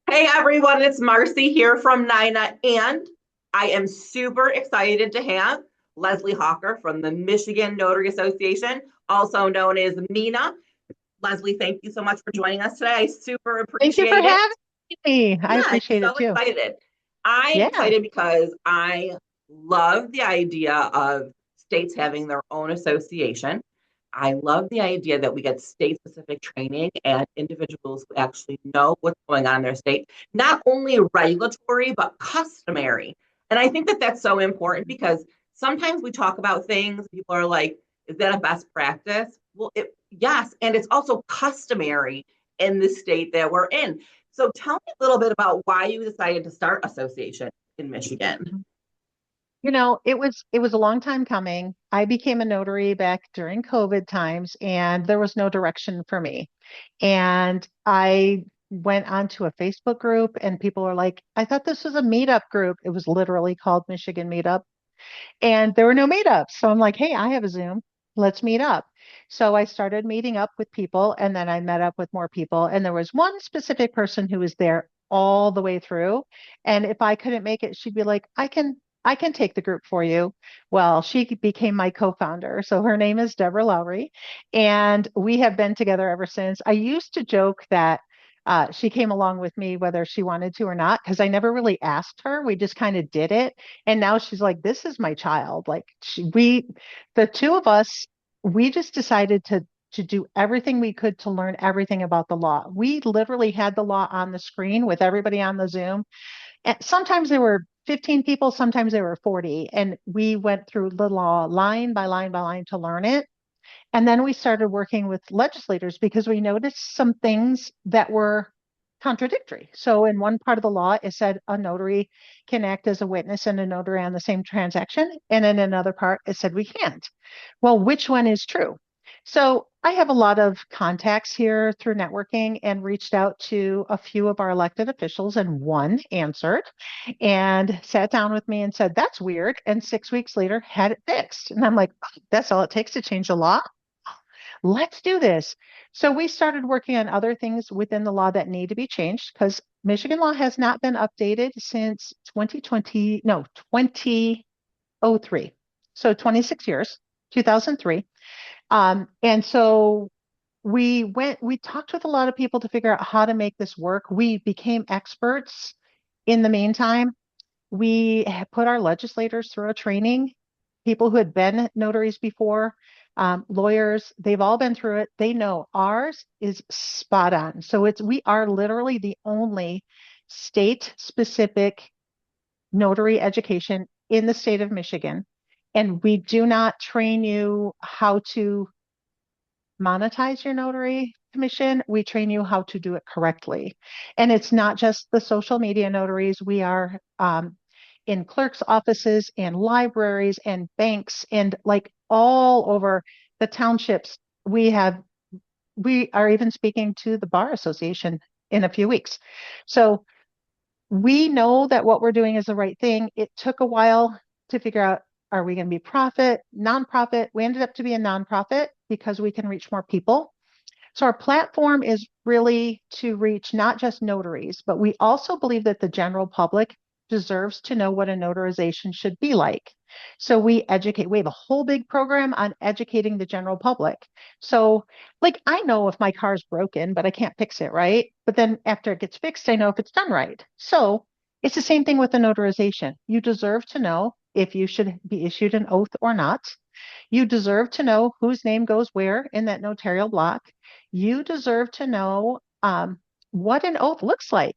Hey everyone, it's Marcy here from Nina, and I am super excited to have Leslie Hocker from the Michigan Notary Association, also known as Mina. Leslie, thank you so much for joining us today. I super Thank you for appreciate it. having me. I Yeah, I'm appreciate it so too. excited. I'm Yeah. excited because I love the idea of states having their own association. I love the idea that we get state specific training and individuals who actually know what's going on in their state, not only regulatory, but customary. And I think that that's so important because sometimes we talk about things, people are like, is that a best practice? Well, yes, and it's also customary in the state that we're in. So tell me a little bit about why you decided to start association in Michigan. It was a long time coming. I became a notary back during COVID times and there was no direction for me. And I went onto a Facebook group and people were like, I thought this was a meetup group. It was literally called Michigan Meetup. And there were no meetups. So I'm like, hey, I have a Zoom. Let's meet up. So I started meeting up with people and then I met up with more people. And there was one specific person who was there all the way through. And if I couldn't make it, she'd be like, I can take the group for you. Well, she became my co-founder. So her name is Deborah Lowry. And we have been together ever since. I used to joke that she came along with me whether she wanted to or not, because I never really asked her. We just kind of did it. And now she's like, this is my child. Like the two of us, we just decided to do everything we could to learn everything about the law. We literally had the law on the screen with everybody on the Zoom. And sometimes there were 15 people, sometimes there were 40. And we went through the law line by line by line to learn it. And then we started working with legislators because we noticed some things that were contradictory. So in one part of the law, it said a notary can act as a witness and a notary on the same transaction. And in another part, it said we can't. Well, which one is true? So I have a lot of contacts here through networking and reached out to a few of our elected officials, and one answered and sat down with me and said, that's weird. And 6 weeks later, had it fixed. And I'm like, "Oh, that's all it takes to change the law. Let's do this." So we started working on other things within the law that need to be changed because Michigan law has not been updated since 2020, no, 2003. So 26 years, 2003. And so we talked with a lot of people to figure out how to make this work. We became experts in the meantime. We have put our legislators through a training, people who had been notaries before, lawyers, they've all been through it. They know ours is spot on. So we are literally the only state specific notary education in the state of Michigan. And we do not train you how to monetize your notary commission. We train you how to do it correctly. And it's not just the social media notaries. We are in clerks' offices and libraries and banks and like all over the townships. We are even speaking to the Bar Association in a few weeks. So we know that what we're doing is the right thing. It took a while to figure out, are we going to be profit, nonprofit? We ended up to be a nonprofit because we can reach more people. So our platform is really to reach not just notaries, but we also believe that the general public deserves to know what a notarization should be like. So we educate, we have a whole big program on educating the general public. So, like, I know if my car's broken, but I can't fix it, right? But then after it gets fixed, I know if it's done right. So it's the same thing with the notarization. You deserve to know if you should be issued an oath or not. You deserve to know whose name goes where in that notarial block. You deserve to know what an oath looks like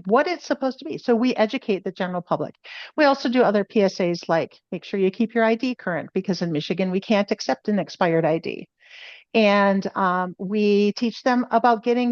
what it's supposed to be. So we educate the general public. We also do other PSAs like make sure you keep your ID current because in Michigan we can't accept an expired ID. And we teach them about getting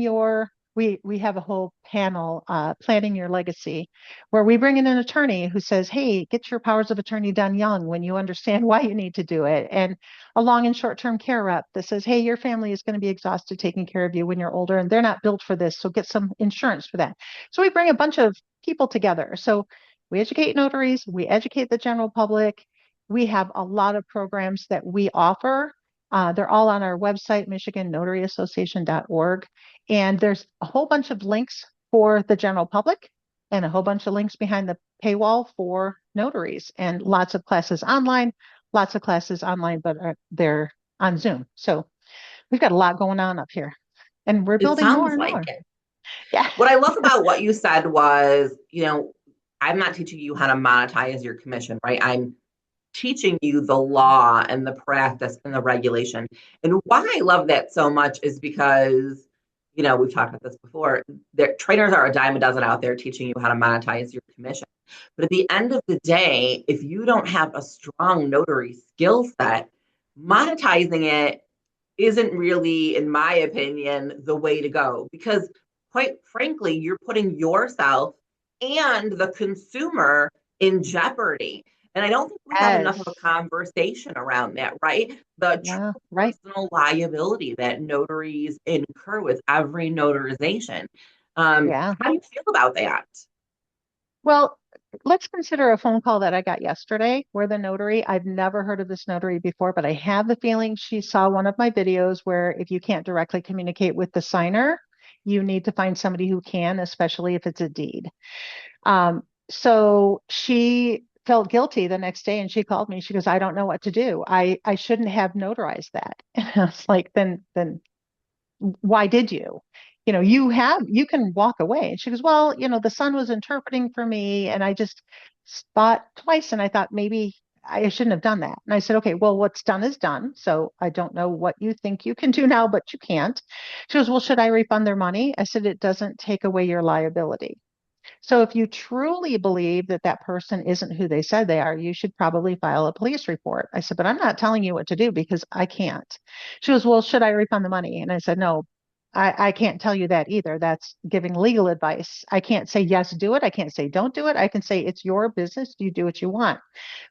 we have a whole panel, planning your legacy, where we bring in an attorney who says, hey, get your powers of attorney done young when you understand why you need to do it. And a long and short-term care rep that says, hey, your family is going to be exhausted taking care of you when you're older and they're not built for this. So get some insurance for that. So we bring a bunch of people together. So we educate notaries, we educate the general public. We have a lot of programs that we offer. They're all on our website, michigannotaryassociation.org. And there's a whole bunch of links for the general public and a whole bunch of links behind the paywall for notaries and lots of classes online, but they're on Zoom. So we've got a lot going on up here and we're It building more sounds and like more. it. Yeah. What I love about what you said was, I'm not teaching you how to monetize your commission, right? I'm teaching you the law and the practice and the regulation. And why I love that so much is because, we've talked about this before. Trainers are a dime a dozen out there teaching you how to monetize your commission. But at the end of the day, if you don't have a strong notary skill set, monetizing it isn't really, in my opinion, the way to go because, quite frankly, you're putting yourself and the consumer in jeopardy. And I don't think we have enough of a Yes. conversation around that, right? The Yeah. true Right. personal liability that notaries incur with every notarization. Yeah. How do you feel about that? Well, let's consider a phone call that I got yesterday where the notary, I've never heard of this notary before, but I have the feeling she saw one of my videos where if you can't directly communicate with the signer, you need to find somebody who can, especially if it's a deed. So she felt guilty the next day and she called me. She goes, I don't know what to do. I shouldn't have notarized that. And I was like, then why did you? You can walk away. And she goes, well, the son was interpreting for me. And I just thought twice and I thought maybe I shouldn't have done that. And I said, okay, well, what's done is done. So I don't know what you think you can do now, but you can't. She goes, well, should I refund their money? I said, it doesn't take away your liability. So if you truly believe that that person isn't who they said they are, you should probably file a police report. I said, but I'm not telling you what to do because I can't. She goes, well, should I refund the money? And I said, no, I can't tell you that either. That's giving legal advice. I can't say, yes, do it. I can't say, don't do it. I can say, it's your business. You do what you want.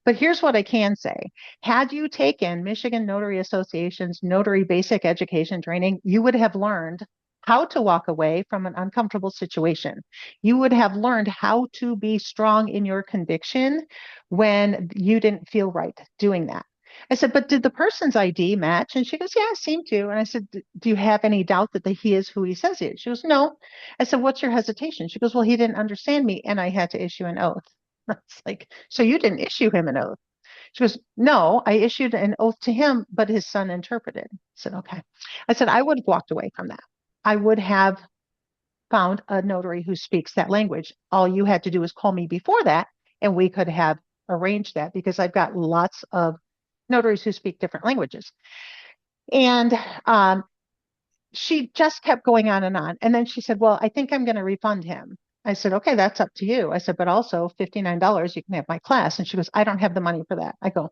But here's what I can say. Had you taken Michigan Notary Association's notary basic education training, you would have learned how to walk away from an uncomfortable situation. You would have learned how to be strong in your conviction when you didn't feel right doing that. I said, but did the person's ID match? And she goes, yeah, it seemed to. And I said, do you have any doubt that he is who he says he is? She goes, no. I said, what's your hesitation? She goes, well, he didn't understand me and I had to issue an oath. It's like, so you didn't issue him an oath. She goes, no, I issued an oath to him, but his son interpreted. I said, okay. I said, I would have walked away from that. I would have found a notary who speaks that language. All you had to do is call me before that, and we could have arranged that because I've got lots of notaries who speak different languages. And she just kept going on and on. And then she said, well, I think I'm going to refund him. I said, okay, that's up to you. I said, but also $59, you can have my class. And she goes, I don't have the money for that. I go,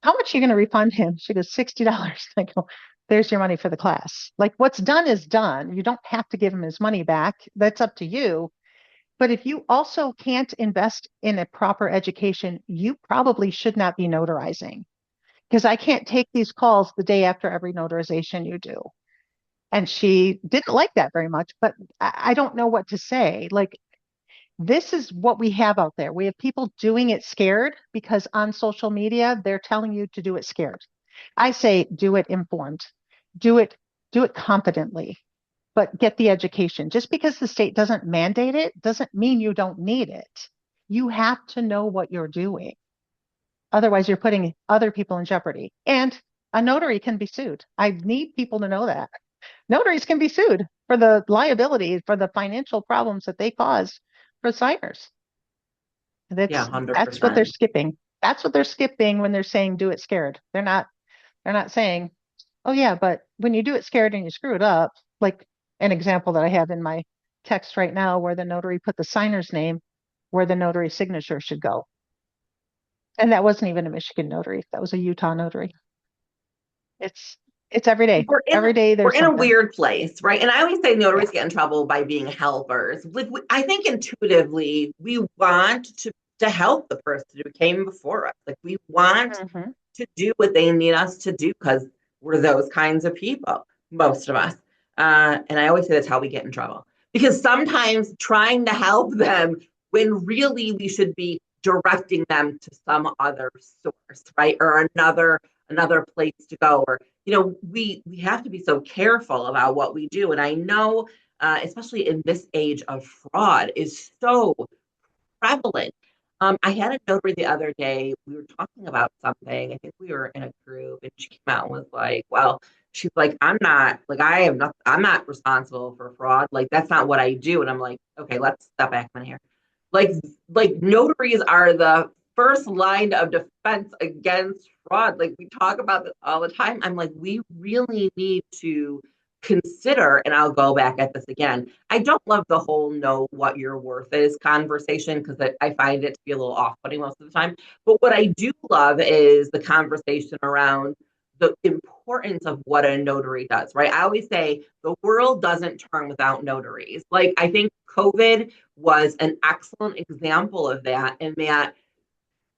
how much are you going to refund him? She goes, $60. I go, there's your money for the class. Like what's done is done. You don't have to give him his money back. That's up to you. But if you also can't invest in a proper education, you probably should not be notarizing because I can't take these calls the day after every notarization you do. And she didn't like that very much, but I don't know what to say. Like, this is what we have out there. We have people doing it scared because on social media, they're telling you to do it scared. I say do it informed, do it, do it confidently, but get the education. Just because the state doesn't mandate it doesn't mean you don't need it. You have to know what you're doing. Otherwise, you're putting other people in jeopardy. And a notary can be sued. I need people to know that. Notaries can be sued for the liability, for the financial problems that they cause for signers. Yeah, That's what they're 100%. skipping. That's what they're skipping when they're saying do it scared. They're not saying, oh yeah, but when you do it scared and you screw it up, like an example that I have in my text right now where the notary put the signer's name where the notary signature should go. And that wasn't even a Michigan notary. That was a Utah notary. It's it's every day. we're in Every day we're there's in a something. weird place, right? And I always say Yeah. notaries get in trouble by being helpers. Like I think intuitively we want to help the person who came before us. Like we want Hmm. to do what they need us to do because we're those kinds of people, most of us. And I always say that's how we get in trouble because sometimes trying to help them when really we should be directing them to some other source, right? Or another place to go or we have to be so careful about what we do. And I know especially in this age of fraud, is so prevalent. I had a notary the other day. We were talking about something. I think we were in a group, and she came out and was like, "Well, she's like, I'm not like I am not. I'm not responsible for fraud. Like that's not what I do." And I'm like, "Okay, let's step back a minute here. Like notaries are the first line of defense against fraud. Like we talk about this all the time. I'm like, we really need to consider, and I'll go back at this again. I don't love the whole know what your worth is conversation because I find it to be a little off-putting most of the time. But what I do love is the conversation around the importance of what a notary does, right? I always say the world doesn't turn without notaries. Like I think COVID was an excellent example of that, and that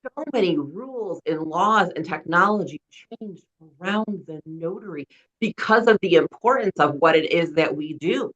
so many rules and laws and technology changed around the notary because of the importance of what it is that we do.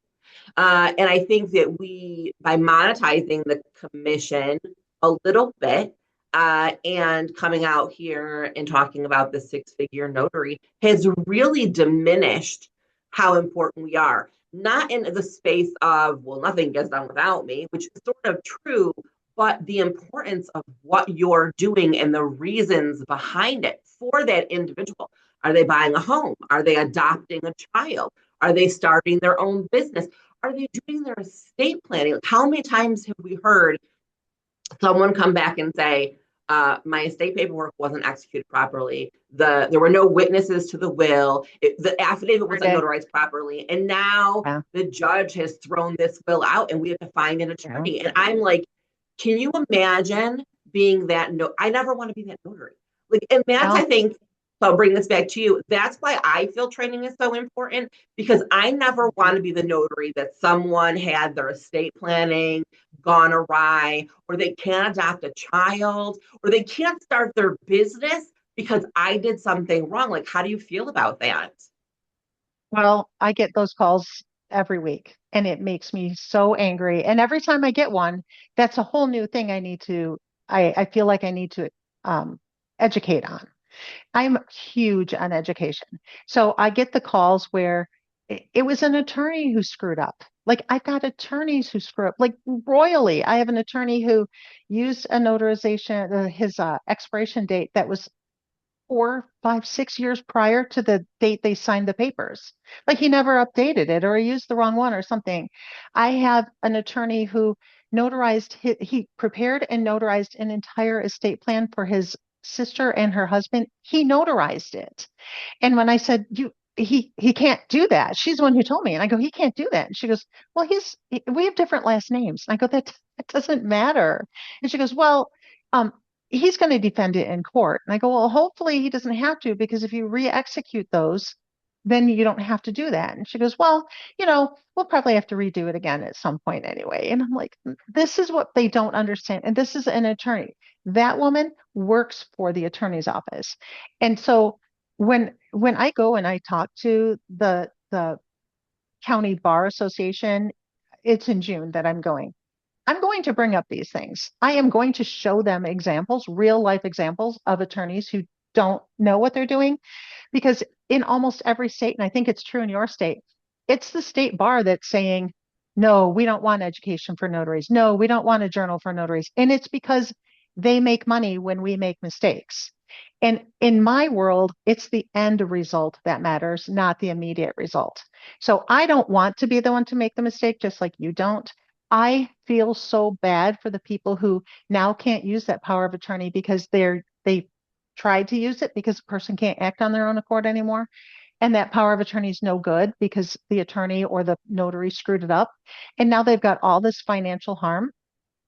And I think that we, by monetizing the commission a little bit and coming out here and talking about the six-figure notary, has really diminished how important we are. Not in the space of, well, nothing gets done without me, which is sort of true, but the importance of what you're doing and the reasons behind it for that individual. Are they buying a home? Are they adopting a child? Are they starting their own business? Are they doing their estate planning? How many times have we heard someone come back and say, my estate paperwork wasn't executed properly. There were no witnesses to the will. The affidavit wasn't notarized properly. And now Yeah. the judge has thrown this will out and we have to find an Yeah. attorney. And I'm like, can you imagine being that? No, I never want to be that notary. Like, and that's, I No. think, so I'll bring this back to you. That's why I feel training is so important because I never want to be the notary that someone had their estate planning gone awry, or they can't adopt a child, or they can't start their business because I did something wrong. Like, how do you feel about that? Well, I get those calls every week and it makes me so angry. And every time I get one, that's a whole new thing I feel like I need to um, educate on. I'm huge on education. So I get the calls where it was an attorney who screwed up. Like I've got attorneys who screw up, like royally. I have an attorney who used a notarization, his expiration date that was 4, 5, 6 years prior to the date they signed the papers. Like he never updated it or he used the wrong one or something. I have an attorney who he prepared and notarized an entire estate plan for his sister and her husband. He notarized it. And when I said, he can't do that. She's the one who told me. And I go, he can't do that. And she goes, well, we have different last names. And I go, that doesn't matter. And she goes, well, um, he's going to defend it in court. And I go, well, hopefully he doesn't have to, because if you re-execute those, then you don't have to do that. And she goes, well, we'll probably have to redo it again at some point anyway. And I'm like, this is what they don't understand. And this is an attorney. That woman works for the attorney's office. And so when I go and I talk to the county bar association, it's in June that I'm going. I'm going to bring up these things. I am going to show them examples, real life examples of attorneys who don't know what they're doing. Because in almost every state, and I think it's true in your state, it's the state bar that's saying, no, we don't want education for notaries. No, we don't want a journal for notaries. And it's because they make money when we make mistakes. And in my world, it's the end result that matters, not the immediate result. So I don't want to be the one to make the mistake, just like you don't. I feel so bad for the people who now can't use that power of attorney because they tried to use it because the person can't act on their own accord anymore. And that power of attorney is no good because the attorney or the notary screwed it up. And now they've got all this financial harm.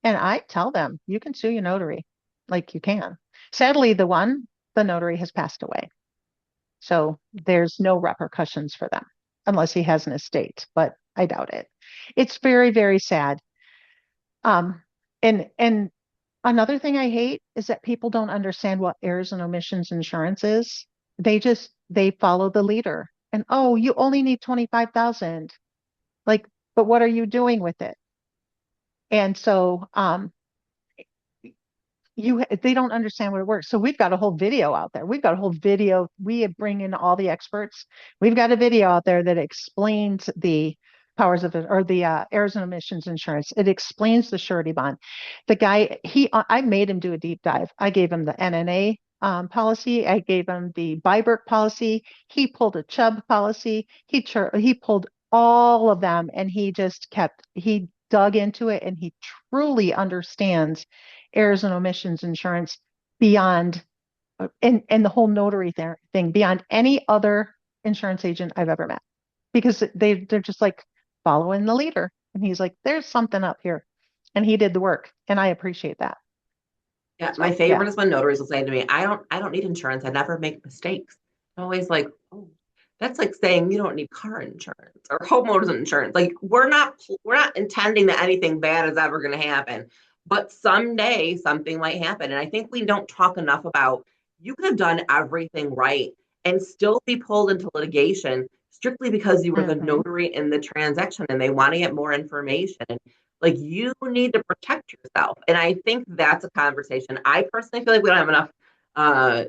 And I tell them, you can sue your notary, like you can. Sadly, the notary has passed away. So there's no repercussions for them unless he has an estate, but I doubt it. It's very, very sad. Um, and another thing I hate is that people don't understand what errors and omissions insurance is. They follow the leader. And oh, you only need 25,000. Like, but what are you doing with it? And so they don't understand what it works. So we've got a whole video out there. We've got a whole video. We bring in all the experts. We've got a video out there that explains the powers of it, or the errors and omissions insurance. It explains the surety bond. The guy, I made him do a deep dive. I gave him the NNA policy. I gave him the Byberg policy. He pulled a Chubb policy. He pulled all of them, and he dug into it, and he truly understands errors and omissions insurance beyond and the whole notary thing beyond any other insurance agent I've ever met, because they're just like following the leader. And he's like, there's something up here. And he did the work. And I appreciate that. Yeah, my So yeah. favorite is when notaries will say to me, I don't need insurance. I never make mistakes. I'm always like, oh, that's like saying you don't need car insurance or homeowners insurance. Like we're not intending that anything bad is ever going to happen, but someday something might happen. And I think we don't talk enough about you could have done everything right and still be pulled into litigation strictly because you were the Hmm. notary in the transaction and they want to get more information. And like you need to protect yourself. And I think that's a conversation. I personally feel like we don't have enough uh,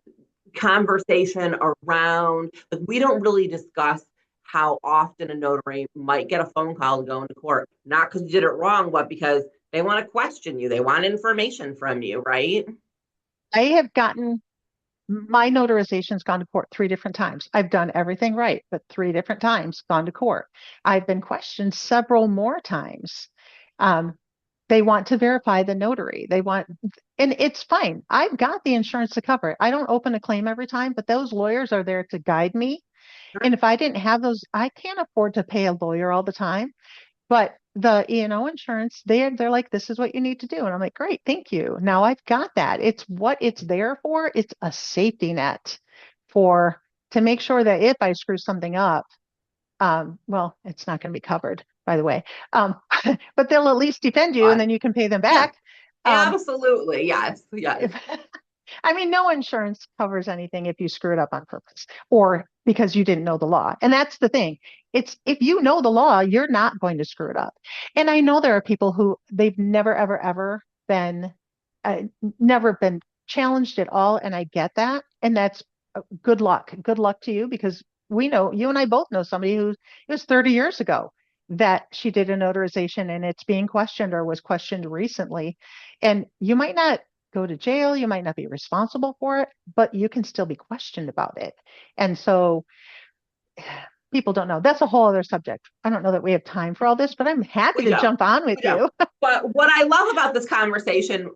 conversation around, like, we don't really discuss how often a notary might get a phone call to go into court, not because you did it wrong, but because they want to question you. They want information from you, right? I have gotten my notarization's gone to court 3 different times. I've done everything right, but 3 different times gone to court. I've been questioned several more times. Um, they want to verify the notary. And it's fine. I've got the insurance to cover it. I don't open a claim every time, but those lawyers are there to guide me. Sure. And if I didn't have those, I can't afford to pay a lawyer all the time. But the E&O insurance, they're like, this is what you need to do. And I'm like, great, thank you. Now I've got that. It's what it's there for. It's a safety net for to make sure that if I screw something up, well, it's not going to be covered, by the way. Um, but they'll at least defend you and But then you can pay them yeah, back. Um, absolutely. Yes. Yes. if, I mean, no insurance covers anything if you screw it up on purpose or because you didn't know the law. And that's the thing. It's if you know the law, you're not going to screw it up. And I know there are people who they've never, ever, ever been, uh, never been challenged at all. And I get that. And that's good luck. Good luck to you because we know you and I both know somebody who it was 30 years ago that she did a notarization and it's being questioned or was questioned recently. And you might not go to jail, you might not be responsible for it, but you can still be questioned about it. And so people don't know. That's a whole other subject. I don't know that we have time for all this, but I'm happy We to don't. jump on with We don't. you. But what I love about this conversation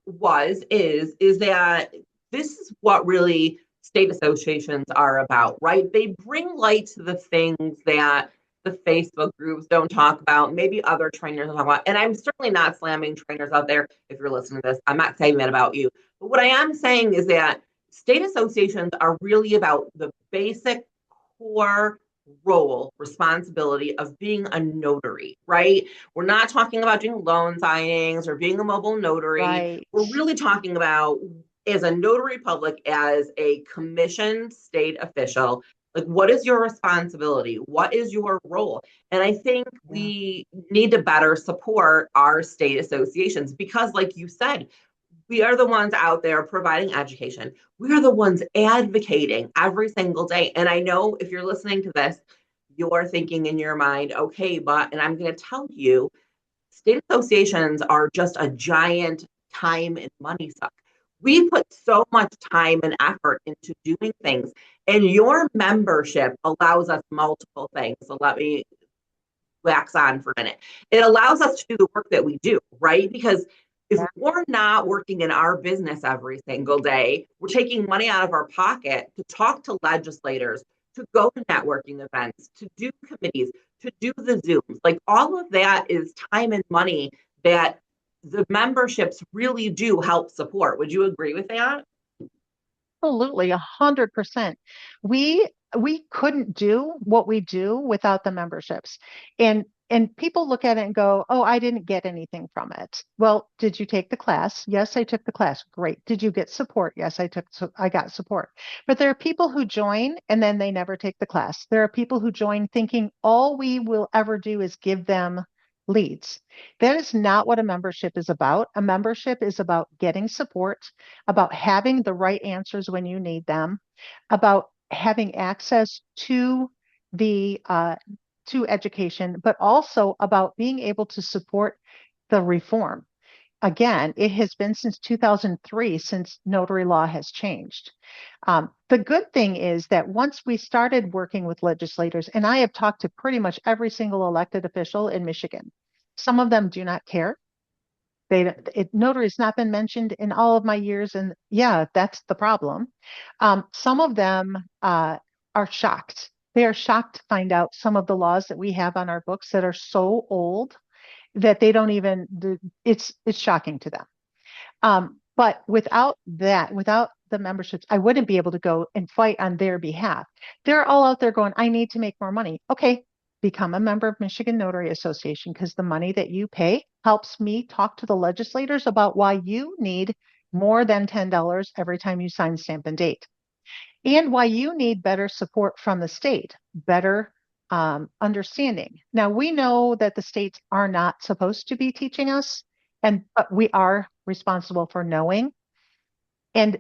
is that this is what really state associations are about, right? They bring light to the things that the Facebook groups don't talk about, maybe other trainers don't talk about. And I'm certainly not slamming trainers out there if you're listening to this. I'm not saying that about you. But what I am saying is that state associations are really about the basic core role, responsibility of being a notary, right? We're not talking about doing loan signings or being a mobile notary. Right. We're really talking about, as a notary public, as a commissioned state official, like what is your responsibility? What is your role? And I think Yeah. we need to better support our state associations because, like you said, we are the ones out there providing education. We are the ones advocating every single day. And I know if you're listening to this, you're thinking in your mind, okay, but, and I'm going to tell you, state associations are just a giant time and money suck. We put so much time and effort into doing things, and your membership allows us multiple things. So let me wax on for a minute. It allows us to do the work that we do, right? Because if Yeah. we're not working in our business every single day, we're taking money out of our pocket to talk to legislators, to go to networking events, to do committees, to do the Zooms. Like all of that is time and money that the memberships really do help support. Would you agree with that? Absolutely, 100%. We we couldn't do what we do without the memberships. And people look at it and go, "Oh, I didn't get anything from it." Well, did you take the class? Yes, I took the class. Great. Did you get support? Yes, I got support. But there are people who join and then they never take the class. There are people who join thinking all we will ever do is give them leads. That is not what a membership is about. A membership is about getting support, about having the right answers when you need them, about having access to the to education, but also about being able to support the reform. Again, it has been since 2003 since notary law has changed. The good thing is that once we started working with legislators, and I have talked to pretty much every single elected official in Michigan, some of them do not care. Notary has not been mentioned in all of my years, and yeah, that's the problem. Some of them are shocked. They are shocked to find out some of the laws that we have on our books that are so old that they don't even. It's shocking to them. But without that, without the memberships, I wouldn't be able to go and fight on their behalf. They're all out there going, I need to make more money. Okay, become a member of Michigan Notary Association because the money that you pay helps me talk to the legislators about why you need more than $10 every time you sign, stamp, and date, and why you need better support from the state, better understanding. Now, we know that the states are not supposed to be teaching us, but we are responsible for knowing. And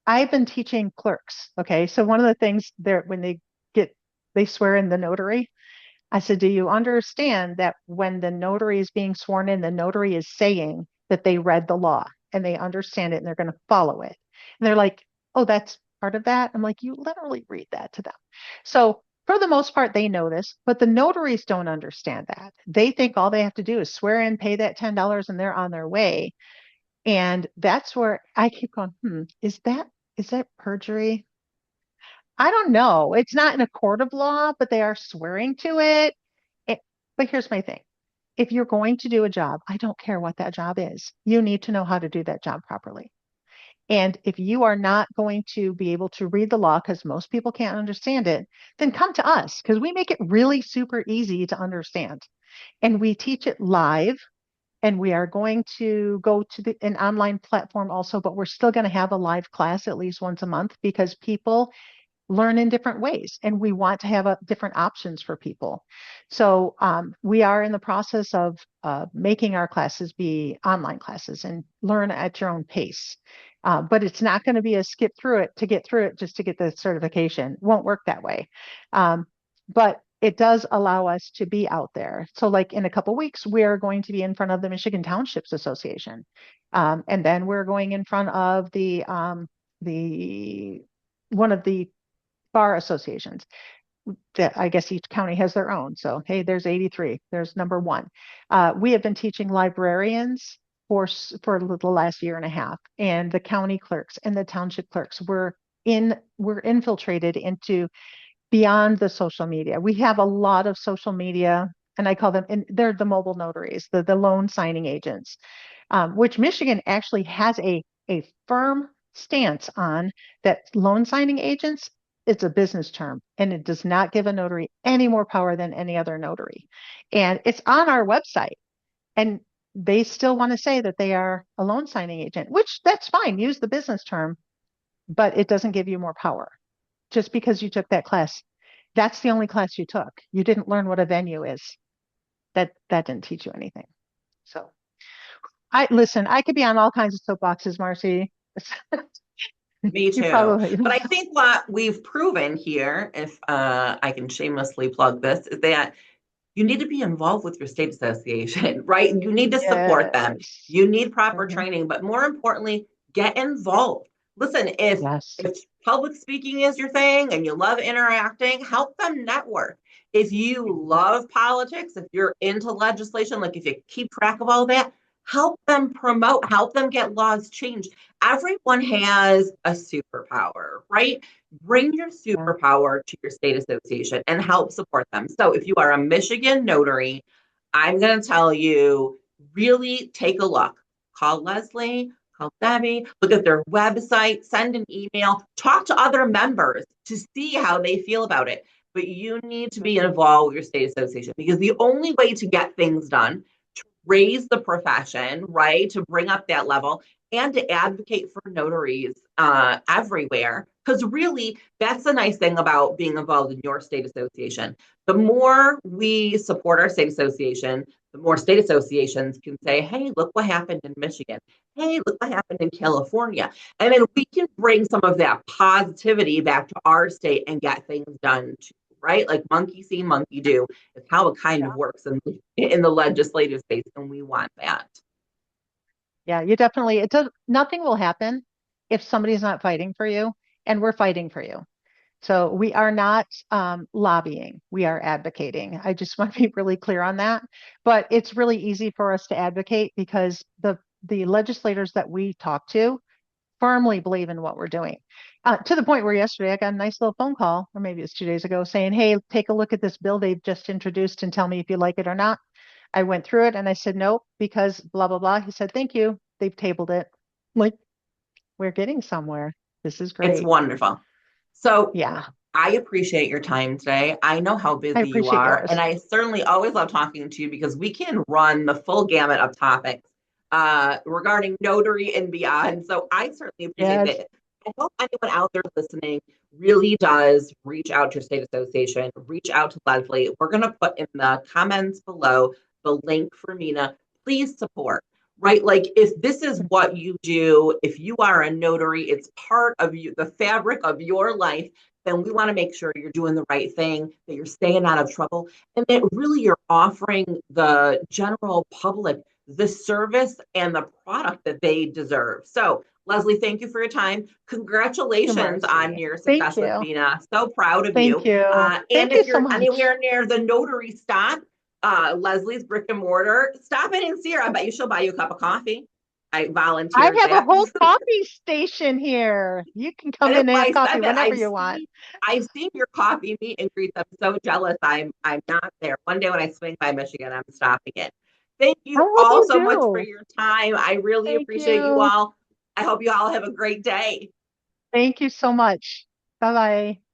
I've been teaching clerks. Okay. So one of the things there when they swear in the notary, I said, do you understand that when the notary is being sworn in, the notary is saying that they read the law and they understand it and they're going to follow it? And they're like, oh, that's part of that. I'm like, you literally read that to them. So for the most part, they know this, but the notaries don't understand that. They think all they have to do is swear in, pay that $10, and they're on their way. And that's where I keep going, is that perjury? I don't know. It's not in a court of law, but they are swearing to it. It- But here's my thing. If you're going to do a job, I don't care what that job is. You need to know how to do that job properly. And if you are not going to be able to read the law because most people can't understand it, then come to us because we make it really super easy to understand. And we teach it live. And we are going to go to an online platform also, but we're still going to have a live class at least once a month because people learn in different ways and we want to have different options for people. So we are in the process of making our classes be online classes and learn at your own pace. But it's not going to be a skip through it to get through it just to get the certification. It won't work that way. But it does allow us to be out there. So like in a couple of weeks, we are going to be in front of the Michigan Townships Association. And then we're going in front of the one of the bar associations that I guess each county has their own. So, hey, there's 83, there's number one. We have been teaching librarians for the last year and a half, and the county clerks and the township clerks we're infiltrated into beyond the social media. We have a lot of social media, and I call them, and they're the mobile notaries, the loan signing agents, which Michigan actually has a firm stance on that loan signing agents, it's a business term and it does not give a notary any more power than any other notary. And it's on our website. And they still want to say that they are a loan signing agent, which that's fine. Use the business term, but it doesn't give you more power just because you took that class. That's the only class you took. You didn't learn what a venue is. That didn't teach you anything. So I listen, I could be on all kinds of soapboxes, Marcy. Me You too. probably But I think what we've proven here, if I can shamelessly plug this, is that you need to be involved with your state association, right? You need to support them. yes. You need proper Mhm. training, but more importantly, get involved. Listen, if Yes. if public speaking is your thing and you love interacting, help them network. If you Mhm. love politics, if you're into legislation, like if you keep track of all that, help them promote, help them get laws changed. Everyone has a superpower, right? Bring your Yeah. superpower to your state association and help support them. So if you are a Michigan notary, I'm going to tell you really take a look. Call Leslie, call Debbie, look at their website, send an email, talk to other members to see how they feel about it. But you need to be involved with your state association because the only way to get things done, to raise the profession, right, to bring up that level, and to advocate for notaries everywhere. Because really, that's the nice thing about being involved in your state association. The more we support our state association, the more state associations can say, hey, look what happened in Michigan. Hey, look what happened in California. And then we can bring some of that positivity back to our state and get things done too, right? Like monkey see, monkey do. It's how it kind of works in the legislative space, and we want that. Yeah, you definitely, it does, nothing will happen if somebody's not fighting for you, and we're fighting for you. So we are not lobbying, we are advocating. I just want to be really clear on that. But it's really easy for us to advocate because the legislators that we talk to firmly believe in what we're doing. To the point where yesterday I got a nice little phone call, or maybe it's 2 days ago, saying, "Hey, take a look at this bill they've just introduced and tell me if you like it or not." I went through it and I said, "Nope, because blah, blah, blah." He said, "Thank you. They've tabled it." Like, we're getting somewhere. This is It's great. wonderful. So Yeah, I appreciate your time today. I know how I busy you appreciate are, and yours. I certainly always love talking to you because we can run the full gamut of topics regarding notary and beyond. So I certainly appreciate Yes. that. I hope anyone out there listening really does reach out to your state association, reach out to Leslie. We're going to put in the comments below the link for Mina. Please support, right? Like if this is what you do, if you are a notary, it's part of you, the fabric of your life, then we want to make sure you're doing the right thing, that you're staying out of trouble, and that really you're offering the general public the service and the product that they deserve. So, Leslie, thank you for your time. You're Congratulations on mercy. your Thank success with you. Mina. So proud of you. Thank you. And Thank you if so you're much. anywhere near the notary stop, Leslie's brick and mortar, stop in and see her. I bet you she'll buy you a cup of coffee. I I volunteered have a that. whole coffee station here. You can I come know in and have I coffee said that. whenever you want. I've seen your coffee meet and greets. I'm so jealous. I'm not there. One day when I swing by Michigan, I'm stopping in. Thank I you hope all you so much for do. your time. I really Thank appreciate you you. all. I hope you all have a great day. Thank you so much. Bye bye.